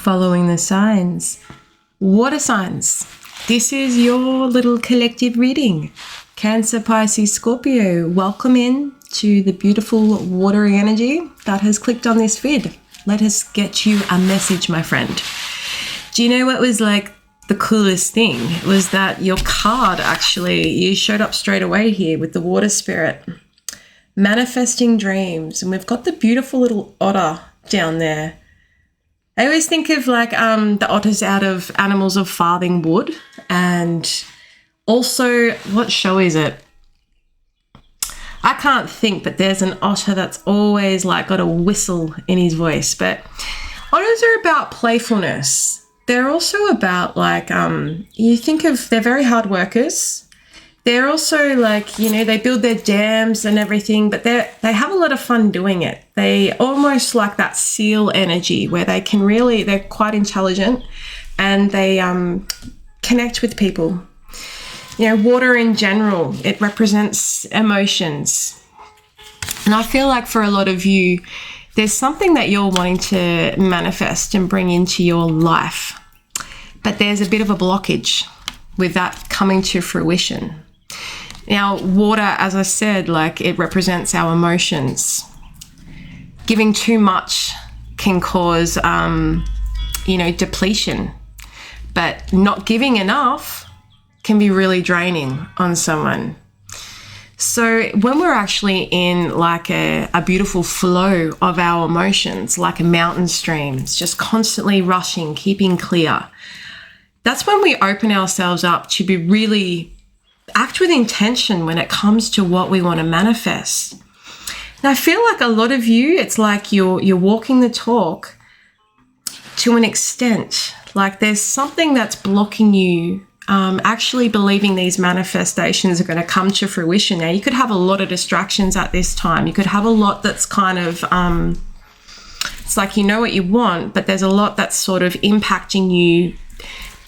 following the signs. Water signs. This is your little collective reading. Cancer, Pisces, Scorpio, welcome in to the beautiful watery energy that has clicked on this vid. Let us get you a message, my friend. Do you know what was like the coolest thing? It was that your card actually, you showed up straight away here with the water spirit. Manifesting dreams. And we've got the beautiful little otter down there. I always think of like the otters out of Animals of Farthing Wood. And also, what show is it? I can't think, but there's an otter that's always like got a whistle in his voice. But otters are about playfulness. They're also about like, you think of, they're very hard workers. They're also like, you know, they build their dams and everything, but they have a lot of fun doing it. They almost like that seal energy where they can really, they're quite intelligent and they connect with people. You know, water in general, it represents emotions. And I feel like for a lot of you, there's something that you're wanting to manifest and bring into your life, but there's a bit of a blockage with that coming to fruition. Now, water, as I said, like it represents our emotions. Giving too much can cause, you know, depletion, but not giving enough can be really draining on someone. So when we're actually in like a beautiful flow of our emotions, like a mountain stream, it's just constantly rushing, keeping clear. That's when we open ourselves up to be really act with intention when it comes to what we want to manifest. And I feel like a lot of you, it's like you're walking the talk to an extent. Like there's something that's blocking you actually believing these manifestations are going to come to fruition. Now, you could have a lot of distractions at this time. You could have a lot that's kind of, it's like you know what you want, but there's a lot that's sort of impacting you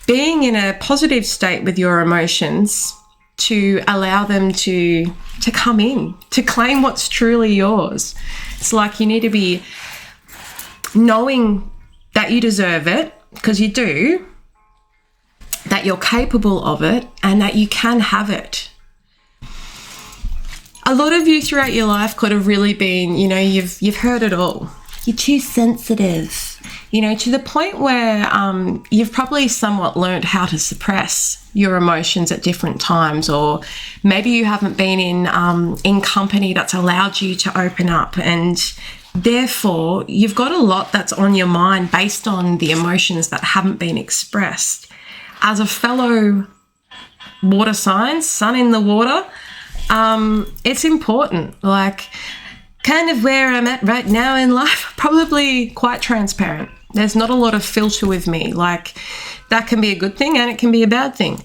being in a positive state with your emotions to allow them to come in, to claim what's truly yours. It's like you need to be knowing that you deserve it, because you do, that you're capable of it, and that you can have it. A lot of you throughout your life could have really been, you know, you've heard it all. You're too sensitive, you know, to the point where you've probably somewhat learned how to suppress your emotions at different times, or maybe you haven't been in company that's allowed you to open up, and therefore you've got a lot that's on your mind based on the emotions that haven't been expressed. As a fellow water sign, sun in the water, it's important. Like kind of where I'm at right now in life, probably quite transparent. There's not a lot of filter with me. Like that can be a good thing and it can be a bad thing.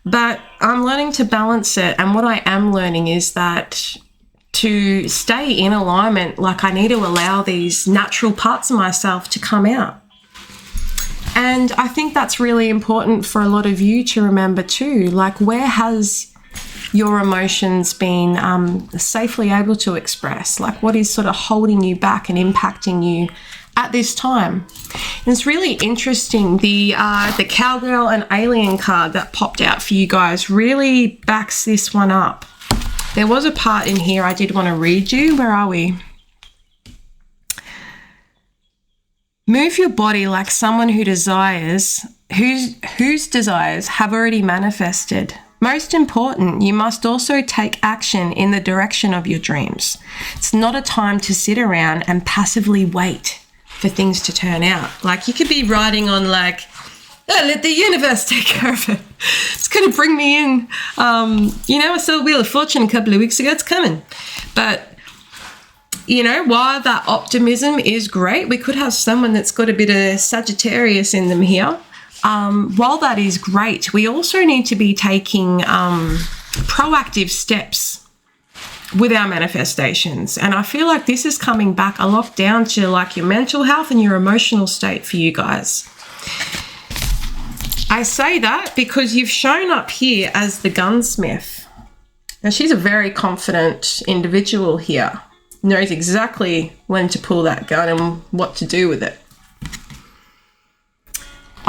But I'm learning to balance it. And what I am learning is that to stay in alignment, like I need to allow these natural parts of myself to come out. And I think that's really important for a lot of you to remember too. Like, where has your emotions been safely able to express? Like, what is sort of holding you back and impacting you at this time? And it's really interesting. The Cowgirl and Alien card that popped out for you guys really backs this one up. There was a part in here I did want to read you. Where are we? Move your body like someone whose desires have already manifested. Most important, you must also take action in the direction of your dreams. It's not a time to sit around and passively wait for things to turn out. Like you could be riding on like, oh, let the universe take care of it. It's going to bring me in. You know, I saw Wheel of Fortune a couple of weeks ago. It's coming. But you know, while that optimism is great, we could have someone that's got a bit of Sagittarius in them here. While that is great, we also need to be taking proactive steps with our manifestations. And I feel like this is coming back a lot down to like your mental health and your emotional state for you guys. I say that because you've shown up here as the gunsmith. Now, she's a very confident individual here. Knows exactly when to pull that gun and what to do with it.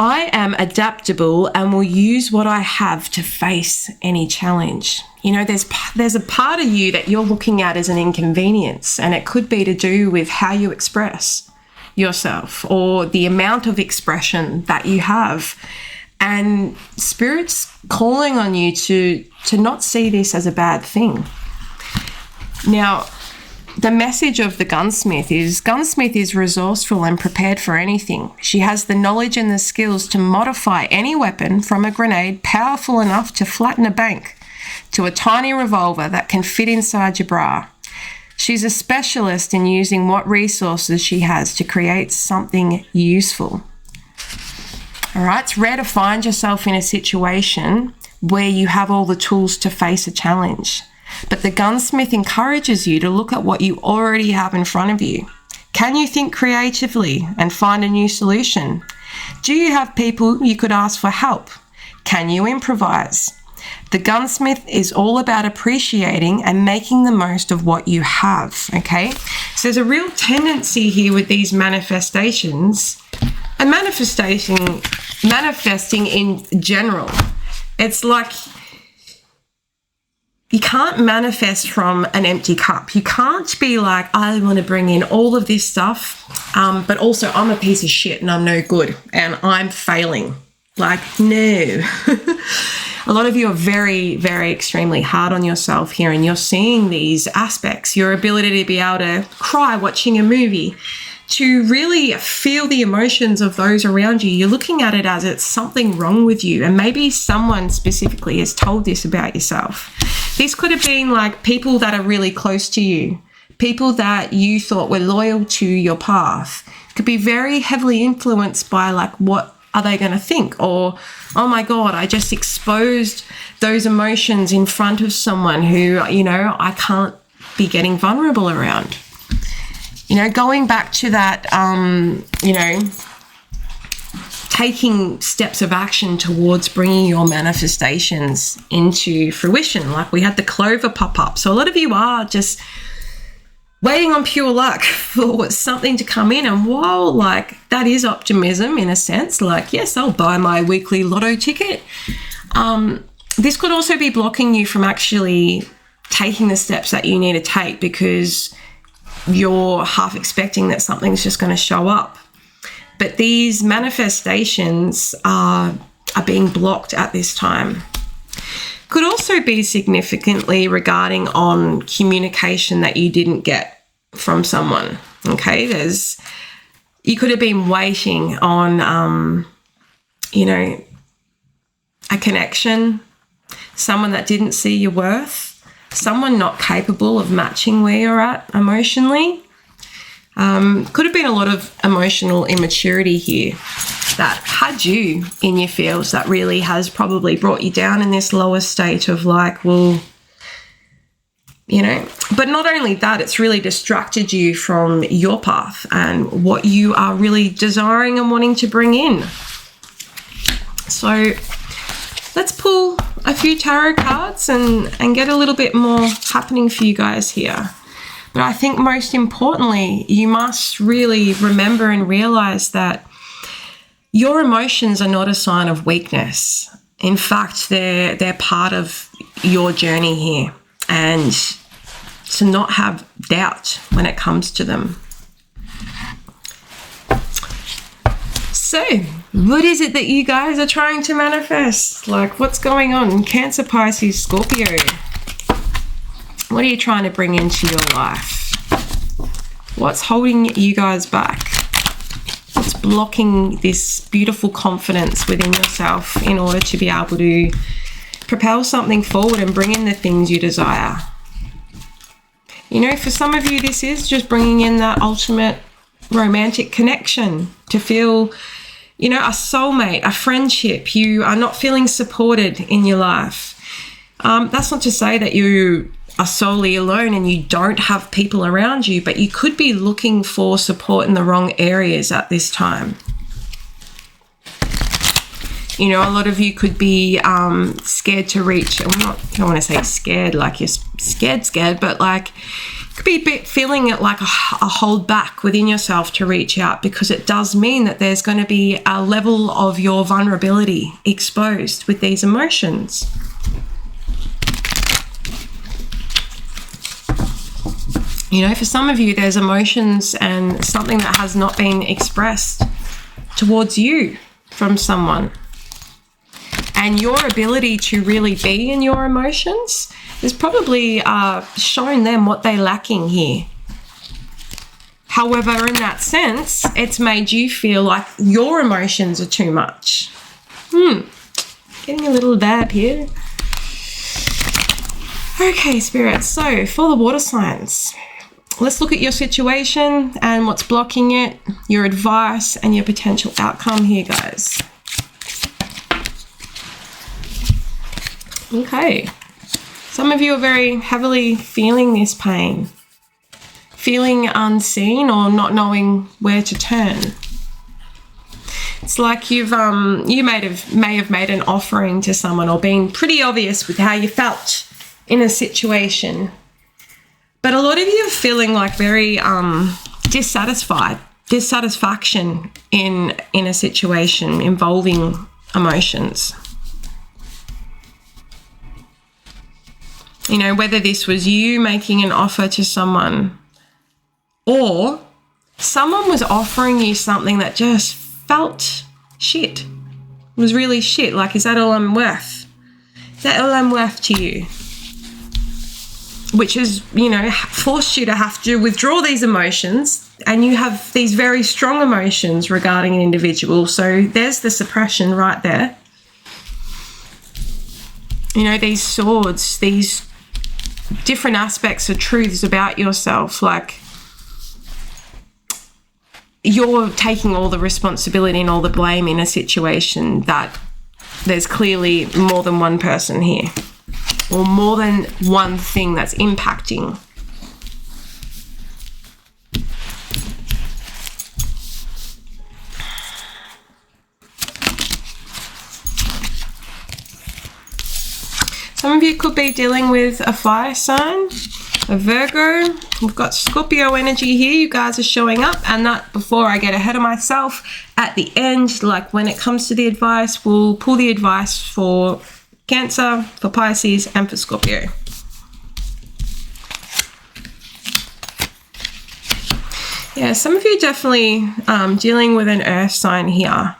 I am adaptable and will use what I have to face any challenge. You know, there's a part of you that you're looking at as an inconvenience, and it could be to do with how you express yourself or the amount of expression that you have. And Spirit's calling on you to not see this as a bad thing. Now, the message of the gunsmith is resourceful and prepared for anything. She has the knowledge and the skills to modify any weapon from a grenade powerful enough to flatten a bank to a tiny revolver that can fit inside your bra. She's a specialist in using what resources she has to create something useful. All right, it's rare to find yourself in a situation where you have all the tools to face a challenge. But the gunsmith encourages you to look at what you already have in front of you. Can you think creatively and find a new solution? Do you have people you could ask for help? Can you improvise? The gunsmith is all about appreciating and making the most of what you have, okay? So there's a real tendency here with these manifestations and manifesting in general. It's like you can't manifest from an empty cup. You can't be like, I want to bring in all of this stuff, but also I'm a piece of shit and I'm no good and I'm failing. Like, no. A lot of you are very, very extremely hard on yourself here, and you're seeing these aspects, your ability to be able to cry watching a movie, to really feel the emotions of those around you. You're looking at it as it's something wrong with you, and maybe someone specifically has told this about yourself. This could have been like people that are really close to you, people that you thought were loyal to your path. It could be very heavily influenced by like, what are they going to think? Or, oh my God, I just exposed those emotions in front of someone who, you know, I can't be getting vulnerable around. You know, going back to that, you know, taking steps of action towards bringing your manifestations into fruition. Like we had the clover pop up. So a lot of you are just waiting on pure luck for something to come in. And while like that is optimism in a sense, like, yes, I'll buy my weekly lotto ticket. This could also be blocking you from actually taking the steps that you need to take because you're half expecting that something's just going to show up. But these manifestations are being blocked at this time. Could also be significantly regarding on communication that you didn't get from someone. Okay, you could have been waiting on, you know, a connection, someone that didn't see your worth, someone not capable of matching where you're at emotionally. Could have been a lot of emotional immaturity here that had you in your feels, that really has probably brought you down in this lower state of like, well, you know, but not only that, it's really distracted you from your path and what you are really desiring and wanting to bring in. So let's pull a few tarot cards and get a little bit more happening for you guys here. But I think most importantly, you must really remember and realize that your emotions are not a sign of weakness. In fact, they're part of your journey here, and to not have doubt when it comes to them. So, what is it that you guys are trying to manifest? Like, what's going on? Cancer, Pisces, Scorpio. What are you trying to bring into your life? What's holding you guys back? What's blocking this beautiful confidence within yourself in order to be able to propel something forward and bring in the things you desire? You know, for some of you, this is just bringing in that ultimate romantic connection, to feel, you know, a soulmate, a friendship. You are not feeling supported in your life. That's not to say that you are solely alone and you don't have people around you, but you could be looking for support in the wrong areas at this time. You know, a lot of you could be scared to reach. I don't want to say scared like you're scared, but like Could be a bit feeling it like a hold back within yourself to reach out, because it does mean that there's going to be a level of your vulnerability exposed with these emotions. You know, for some of you, there's emotions and something that has not been expressed towards you from someone. And your ability to really be in your emotions is probably showing them what they're lacking here. However, in that sense, it's made you feel like your emotions are too much. Getting a little dab here. Okay, Spirit. So, for the water signs, let's look at your situation and what's blocking it, your advice, and your potential outcome here, guys. Okay. Some of you are very heavily feeling this pain, feeling unseen or not knowing where to turn. It's like you may have made an offering to someone or been pretty obvious with how you felt in a situation. But a lot of you are feeling like very dissatisfaction in a situation involving emotions. You know, whether this was you making an offer to someone or someone was offering you something that just felt shit. It was really shit. Like, is that all I'm worth? Is that all I'm worth to you? Which has, you know, forced you to have to withdraw these emotions, and you have these very strong emotions regarding an individual. So there's the suppression right there. You know, these swords, these different aspects of truths about yourself, like you're taking all the responsibility and all the blame in a situation that there's clearly more than one person here or more than one thing that's impacting. Some of you could be dealing with a fire sign, a Virgo. We've got Scorpio energy here. You guys are showing up. And that, before I get ahead of myself, at the end, like when it comes to the advice, we'll pull the advice for Cancer, for Pisces, and for Scorpio. Yeah, some of you definitely dealing with an earth sign here.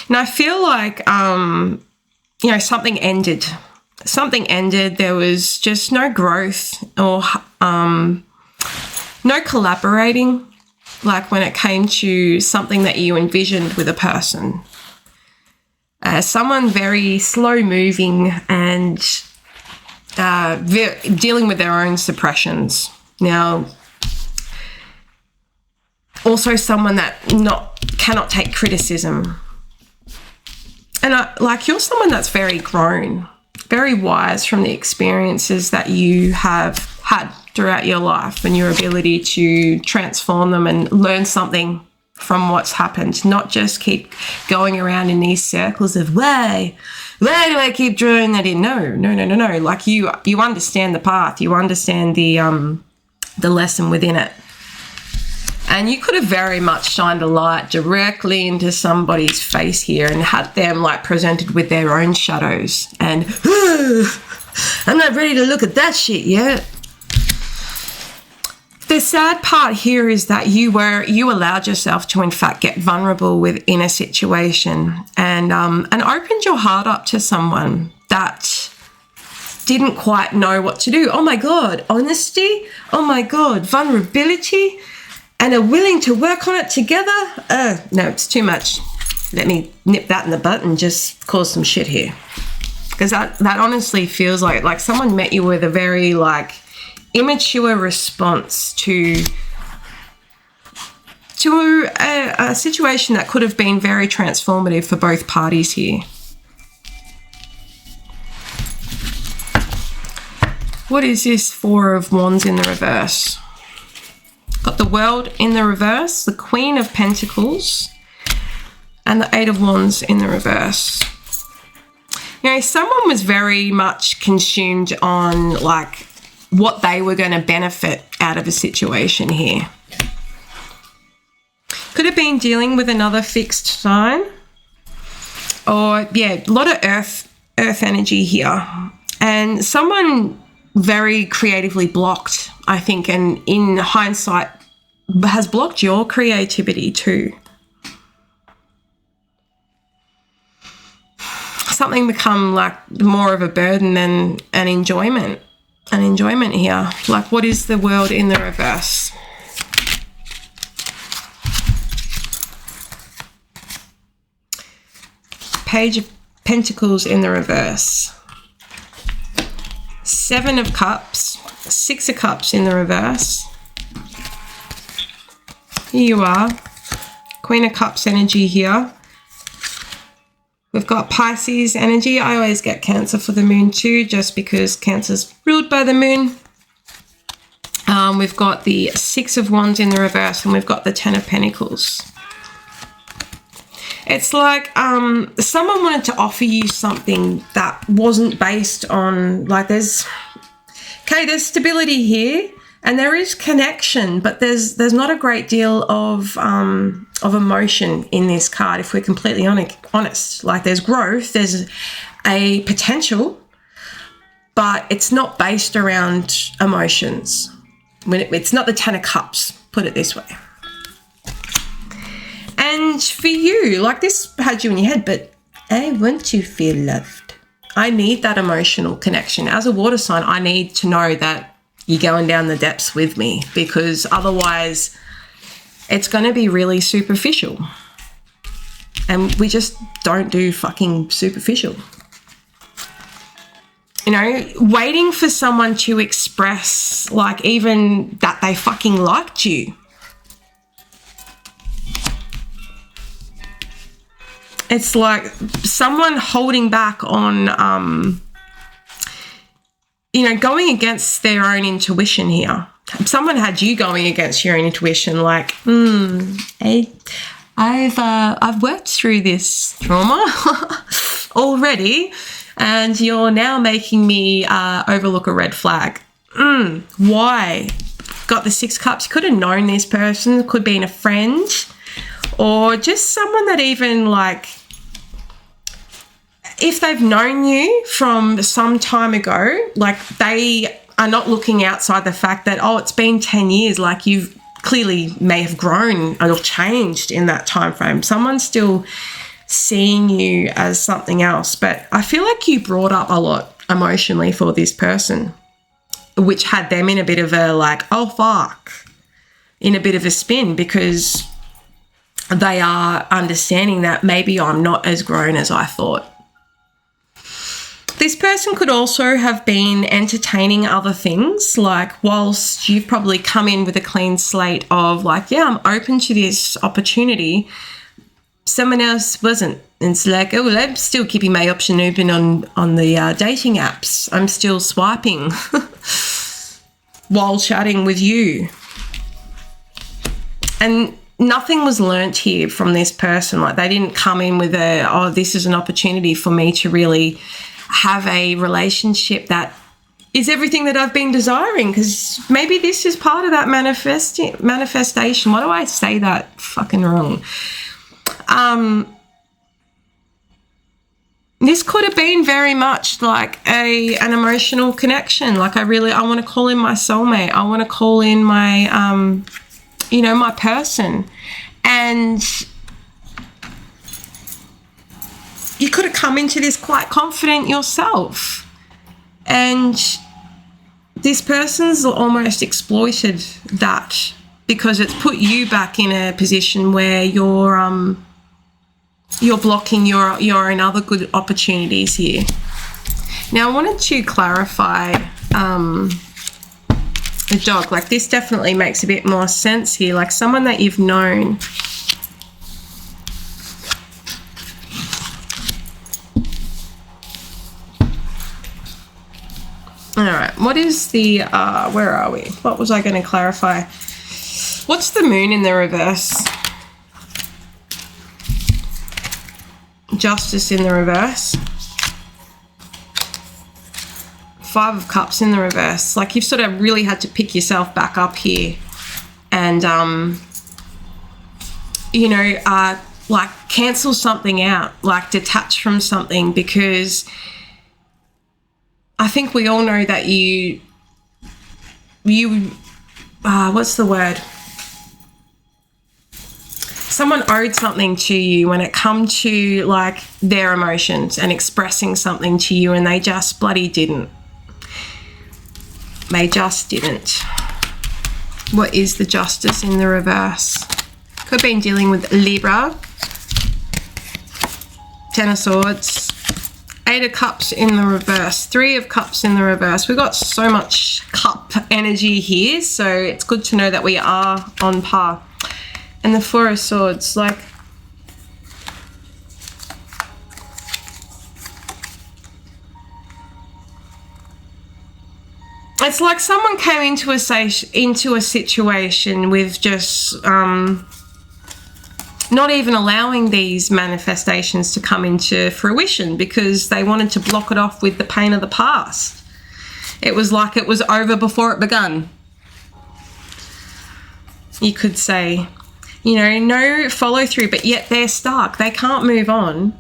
And I feel like, you know, something ended. Something ended. There was just no growth or no collaborating, like when it came to something that you envisioned with a person. Someone very slow moving and dealing with their own suppressions. Now, also someone that cannot take criticism. And you're someone that's very grown, very wise from the experiences that you have had throughout your life and your ability to transform them and learn something from what's happened, not just keep going around in these circles of why do I keep drawing that in? No. Like you understand the path, you understand the lesson within it. And you could have very much shined a light directly into somebody's face here and had them like presented with their own shadows and I'm not ready to look at that shit yet. The sad part here is that you allowed yourself to in fact get vulnerable within a situation and opened your heart up to someone that didn't quite know what to do. Oh my God, honesty. Oh my God, vulnerability. And are willing to work on it together? No, it's too much. Let me nip that in the butt and just cause some shit here. Because that honestly feels like someone met you with a very like immature response to a situation that could have been very transformative for both parties here. What is this Four of Wands in the reverse? Got the World in the reverse, the Queen of Pentacles, and the Eight of Wands in the reverse. You know, someone was very much consumed on like what they were going to benefit out of a situation here. Could have been dealing with another fixed sign, or yeah, a lot of earth energy here, and someone very creatively blocked, I think, and in hindsight has blocked your creativity too. Something become like more of a burden than an enjoyment. An enjoyment here. Like, what is the world in the reverse? Page of Pentacles in the reverse. 7 of Cups. 6 of Cups in the reverse. Here you are. Queen of Cups energy here. We've got Pisces energy. I always get Cancer for the moon too, just because Cancer's ruled by the moon. We've got the 6 of Wands in the reverse, and we've got the 10 of Pentacles. It's like someone wanted to offer you something that wasn't based on, like, there's stability here and there is connection, but there's not a great deal of emotion in this card, if we're completely honest. Like, there's growth, there's a potential, but it's not based around emotions. It's not the 10 of Cups, put it this way. And for you, like, this had you in your head, but I want to feel loved. I need that emotional connection. As a water sign, I need to know that you're going down the depths with me, because otherwise it's going to be really superficial. And we just don't do fucking superficial. You know, waiting for someone to express, like, even that they fucking liked you. It's like someone holding back on, you know, going against their own intuition here. Someone had you going against your own intuition, like, I've worked through this trauma already, and you're now making me overlook a red flag. Why? Got the 6 Cups. You could have known this person. Could have been a friend, or just someone that even, like, if they've known you from some time ago, like, they are not looking outside the fact that, oh, it's been 10 years, like, you've clearly may have grown or changed in that time frame. Someone's still seeing you as something else, but I feel like you brought up a lot emotionally for this person, which had them in a bit of a, like, oh fuck, in a bit of a spin, because they are understanding that maybe I'm not as grown as I thought. This person could also have been entertaining other things, like, whilst you've probably come in with a clean slate of, like, yeah, I'm open to this opportunity, someone else wasn't. And it's like, oh, well, I'm still keeping my option open on the dating apps. I'm still swiping while chatting with you. And nothing was learnt here from this person. Like, they didn't come in with a, oh, this is an opportunity for me to really have a relationship that is everything that I've been desiring, because maybe this is part of that manifestation. Why do I say that fucking wrong? This could have been very much like an emotional connection. Like, I want to call in my soulmate. I want to call in my, you know, my person. And you could have come into this quite confident yourself, and this person's almost exploited that, because it's put you back in a position where you're blocking your own other good opportunities here. Now, I wanted to clarify the dog. Like, this definitely makes a bit more sense here. Like, someone that you've known. All right, what is the, where are we? What was I going to clarify? What's the moon in the reverse? Justice in the reverse. Five of Cups in the reverse. Like you've sort of really had to pick yourself back up here and, you know, like cancel something out, like detach from something, because I think we all know that you what's the word? Someone owed something to you when it come to like their emotions and expressing something to you, and they just bloody didn't. They just didn't. What is the Justice in the reverse? Could have been dealing with Libra. Ten of Swords. Eight of Cups in the reverse. Three of Cups in the reverse. We've got so much cup energy here, so it's good to know that we are on par. And the Four of Swords, like, it's like someone came into a situation with just not even allowing these manifestations to come into fruition because they wanted to block it off with the pain of the past. It was like it was over before it begun. You could say, you know, no follow through, but yet they're stuck. They can't move on.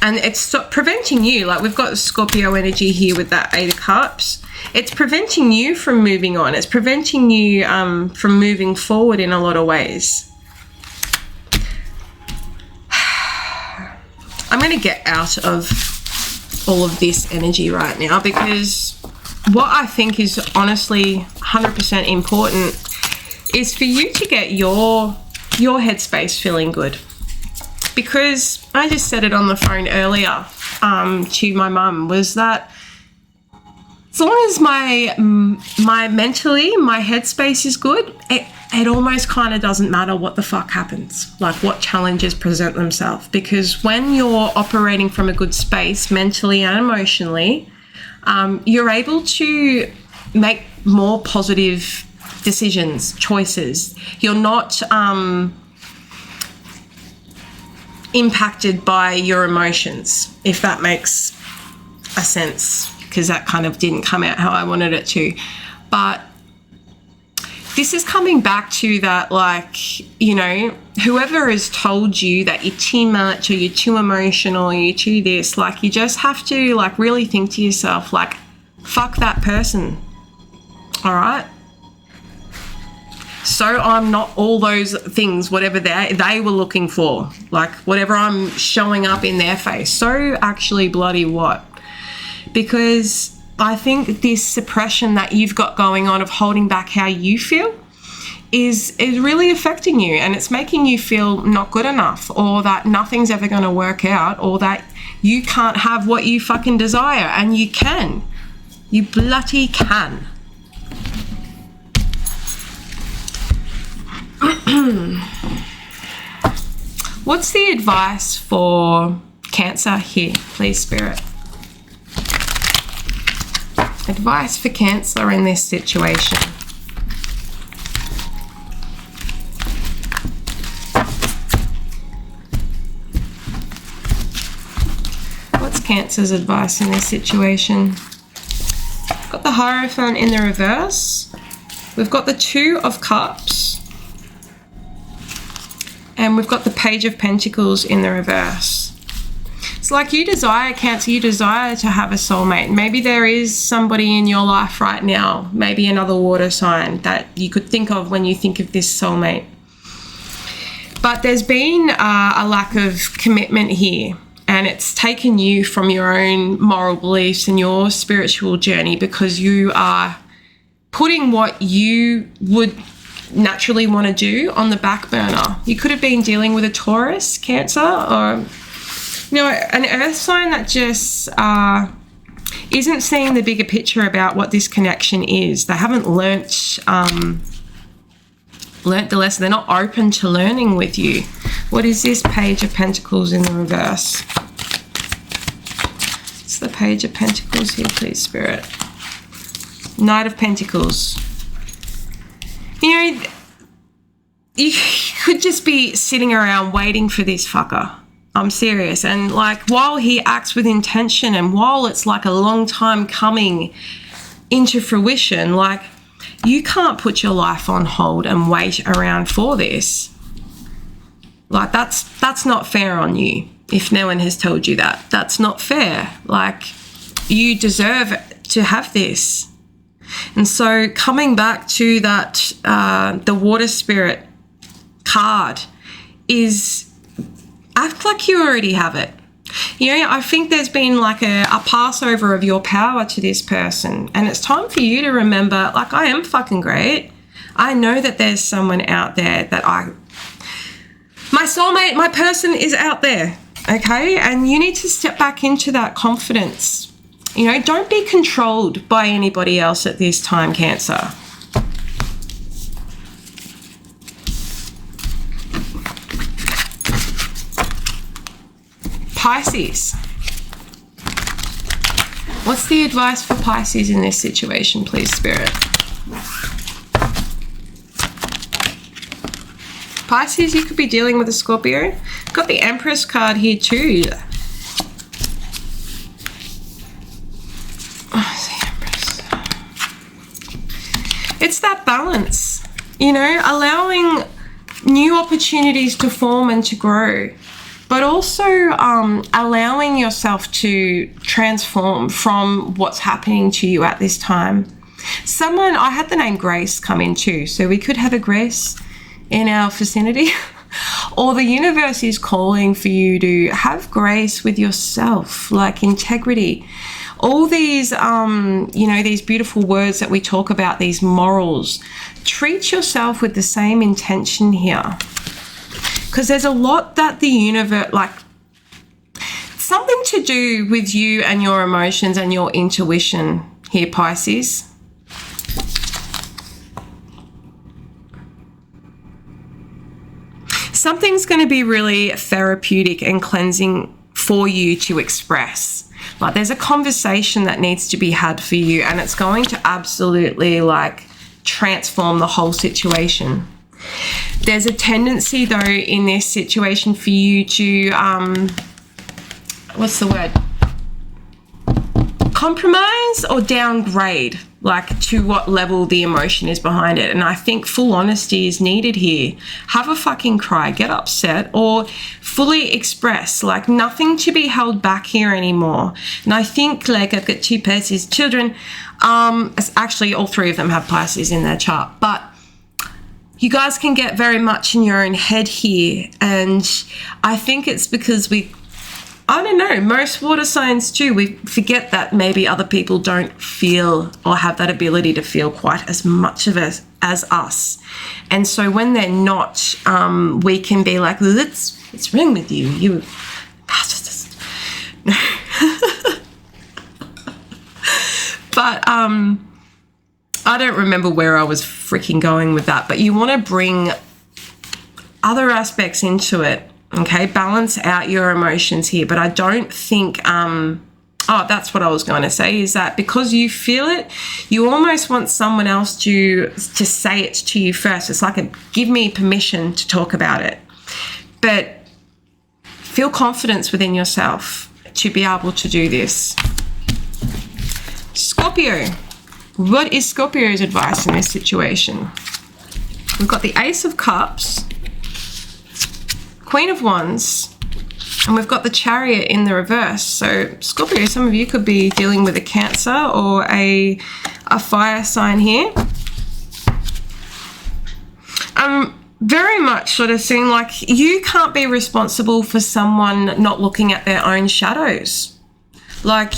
And it's preventing you. Like we've got Scorpio energy here with that Eight of Cups. It's preventing you from moving on. It's preventing you from moving forward in a lot of ways. I'm going to get out of all of this energy right now, because what I think is honestly 100% important is for you to get your headspace feeling good. Because I just said it on the phone earlier to my mum, was that as long as my mentally, my headspace is good, it almost kind of doesn't matter what the fuck happens, like what challenges present themselves. Because when you're operating from a good space, mentally and emotionally, you're able to make more positive decisions, choices. You're not impacted by your emotions, if that makes a sense, because that kind of didn't come out how I wanted it to. But this is coming back to that, like, you know, whoever has told you that you're too much or you're too emotional or you're too this, like, you just have to, like, really think to yourself, like, fuck that person, all right? So I'm not all those things, whatever they were looking for, like whatever I'm showing up in their face. So actually bloody what? Because I think this suppression that you've got going on of holding back how you feel is really affecting you, and it's making you feel not good enough, or that nothing's ever going to work out, or that you can't have what you fucking desire. And you can. You bloody can. What's the advice for Cancer here, please, Spirit? Advice for Cancer in this situation. What's Cancer's advice in this situation? Got the Hierophant in the reverse. We've got the Two of Cups. And we've got the Page of Pentacles in the reverse. It's like you desire, Cancer, you desire to have a soulmate. Maybe there is somebody in your life right now, maybe another water sign that you could think of when you think of this soulmate. But there's been a lack of commitment here, and it's taken you from your own moral beliefs and your spiritual journey, because you are putting what you would naturally want to do on the back burner. You could have been dealing with a Taurus, Cancer, or, you know, an earth sign that just isn't seeing the bigger picture about what this connection is. They haven't learnt the lesson. They're not open to learning with you. What is this Page of Pentacles in the reverse? It's the Page of Pentacles here, please, Spirit. Knight of Pentacles. You know, you could just be sitting around waiting for this fucker. I'm serious. And like, while he acts with intention and while it's like a long time coming into fruition, like, you can't put your life on hold and wait around for this. Like, that's not fair on you. If no one has told you that, that's not fair. Like, you deserve to have this. And so coming back to that, the water spirit card is act like you already have it. You know, I think there's been like a passover of your power to this person. And it's time for you to remember, like, I am fucking great. I know that there's someone out there that my soulmate, my person is out there, okay? And you need to step back into that confidence. You know, don't be controlled by anybody else at this time, Cancer. Pisces. What's the advice for Pisces in this situation, please, Spirit? Pisces, you could be dealing with a Scorpio. Got the Empress card here too. Oh, the Empress. It's that balance, you know, allowing new opportunities to form and to grow, but also allowing yourself to transform from what's happening to you at this time. I had the name Grace come in too, so we could have a Grace in our vicinity, or the universe is calling for you to have grace with yourself, like integrity. All these, you know, these beautiful words that we talk about, these morals, treat yourself with the same intention here. Because there's a lot that the universe, like, something to do with you and your emotions and your intuition here, Pisces. Something's going to be really therapeutic and cleansing for you to express. Like, there's a conversation that needs to be had for you, and it's going to absolutely, like, transform the whole situation. There's a tendency, though, in this situation for you to, what's the word? Compromise or downgrade, like, to what level the emotion is behind it. And I think full honesty is needed here. Have a fucking cry, get upset, or fully express, like, nothing to be held back here anymore. And I think, like, I've got two Pisces children. Actually, all three of them have Pisces in their chart, but you guys can get very much in your own head here. And I think it's because I don't know, most water signs too, we forget that maybe other people don't feel or have that ability to feel quite as much of it as us. And so when they're not, we can be like, what's wrong with you? You, no. But I don't remember where I was freaking going with that, but you want to bring other aspects into it. Okay, balance out your emotions here. But I don't think, that's what I was going to say, is that because you feel it, you almost want someone else to say it to you first. It's like give me permission to talk about it. But feel confidence within yourself to be able to do this. Scorpio. What is Scorpio's advice in this situation? We've got the Ace of Cups, Queen of Wands, and we've got the Chariot in the reverse. So Scorpio, some of you could be dealing with a Cancer or a fire sign here. Very much sort of seem like you can't be responsible for someone not looking at their own shadows. Like,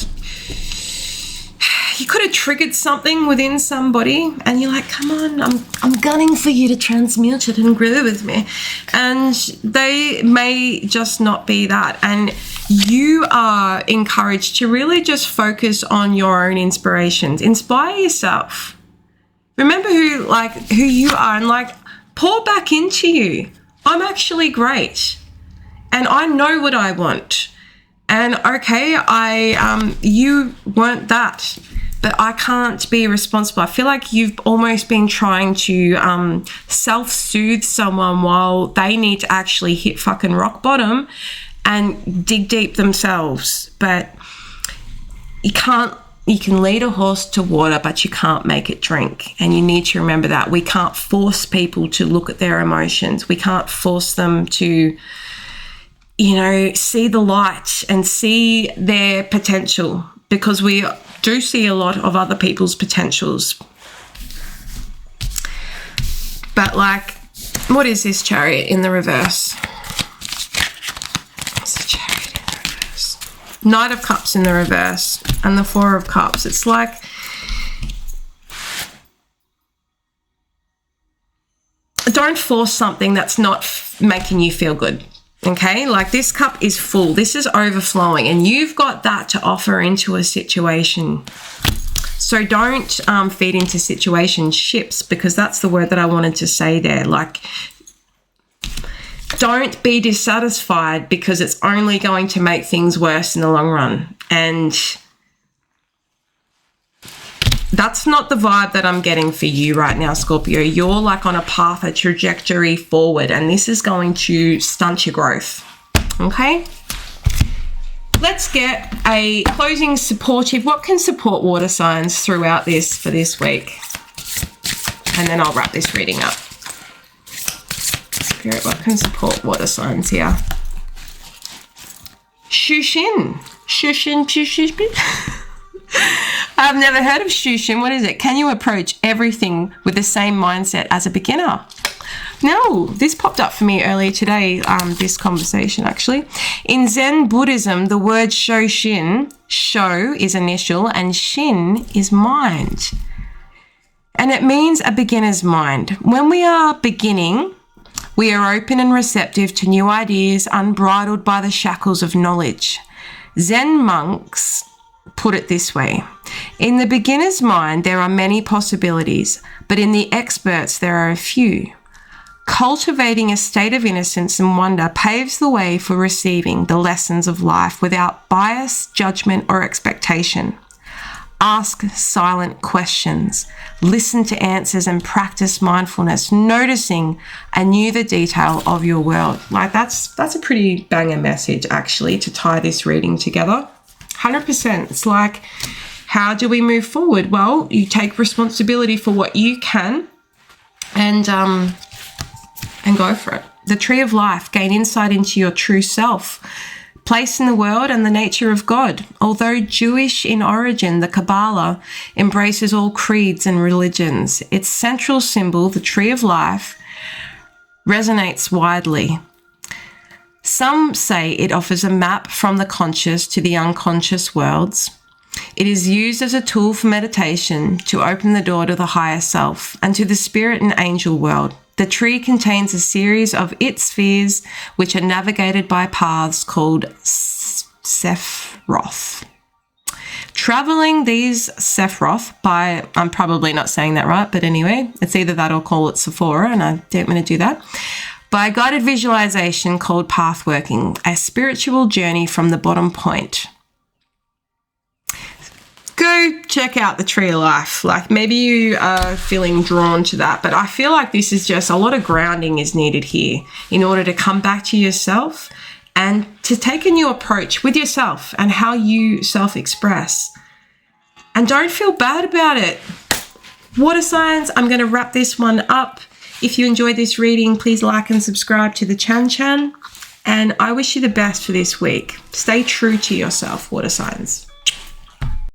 you could have triggered something within somebody and you're like, come on, I'm gunning for you to transmute it and grow with me. And they may just not be that. And you are encouraged to really just focus on your own inspirations. Inspire yourself. Remember who you are, and like, pour back into you. I'm actually great. And I know what I want. And okay, you weren't that. But I can't be responsible. I feel like you've almost been trying to self-soothe someone while they need to actually hit fucking rock bottom and dig deep themselves. But you can lead a horse to water, but you can't make it drink. And you need to remember that. We can't force people to look at their emotions. We can't force them to, see the light and see their potential, because we do see a lot of other people's potentials. But like, what is this Chariot in the reverse? It's the Chariot in the reverse. Knight of Cups in the reverse and the Four of Cups. It's like, don't force something that's not making you feel good. Okay, like this cup is full. This is overflowing, and you've got that to offer into a situation. So don't feed into situationships, because that's the word that I wanted to say there. Like, don't be dissatisfied, because it's only going to make things worse in the long run. And that's not the vibe that I'm getting for you right now, Scorpio. You're like on a path, a trajectory forward, and this is going to stunt your growth. Okay? Let's get a closing supportive. What can support water signs throughout this for this week? And then I'll wrap this reading up. Spirit, what can support water signs here? Shushin. Shushin, shushin. I've never heard of Shushin. What is it? Can you approach everything with the same mindset as a beginner? No, this popped up for me earlier today, this conversation actually. In Zen Buddhism, the word Shoshin, Sho is initial and Shin is mind. And it means a beginner's mind. When we are beginning, we are open and receptive to new ideas, unbridled by the shackles of knowledge. Zen monks put it this way: in the beginner's mind, there are many possibilities, but in the expert's, there are a few. Cultivating a state of innocence and wonder paves the way for receiving the lessons of life without bias, judgment, or expectation. Ask silent questions, listen to answers, and practice mindfulness, noticing anew the detail of your world. Like that's a pretty banger message actually to tie this reading together. 100%. It's like, how do we move forward? Well, you take responsibility for what you can and go for it. The Tree of Life, gain insight into your true self, place in the world and the nature of God. Although Jewish in origin, the Kabbalah embraces all creeds and religions. Its central symbol, the Tree of Life, resonates widely. Some say it offers a map from the conscious to the unconscious worlds. It is used as a tool for meditation to open the door to the higher self and to the spirit and angel world. The tree contains a series of its spheres, which are navigated by paths called Sephiroth. Traveling these Sephiroth by, I'm probably not saying that right, but anyway, it's either that or call it Sephora, and I don't want to do that. By guided visualization called pathworking, a spiritual journey from the bottom point. Go check out the Tree of Life. Like, maybe you are feeling drawn to that, but I feel like this is just a lot of grounding is needed here in order to come back to yourself and to take a new approach with yourself and how you self-express. And don't feel bad about it. Water signs, I'm going to wrap this one up. If you enjoyed this reading, please like and subscribe to the Chan. And I wish you the best for this week. Stay true to yourself, water signs.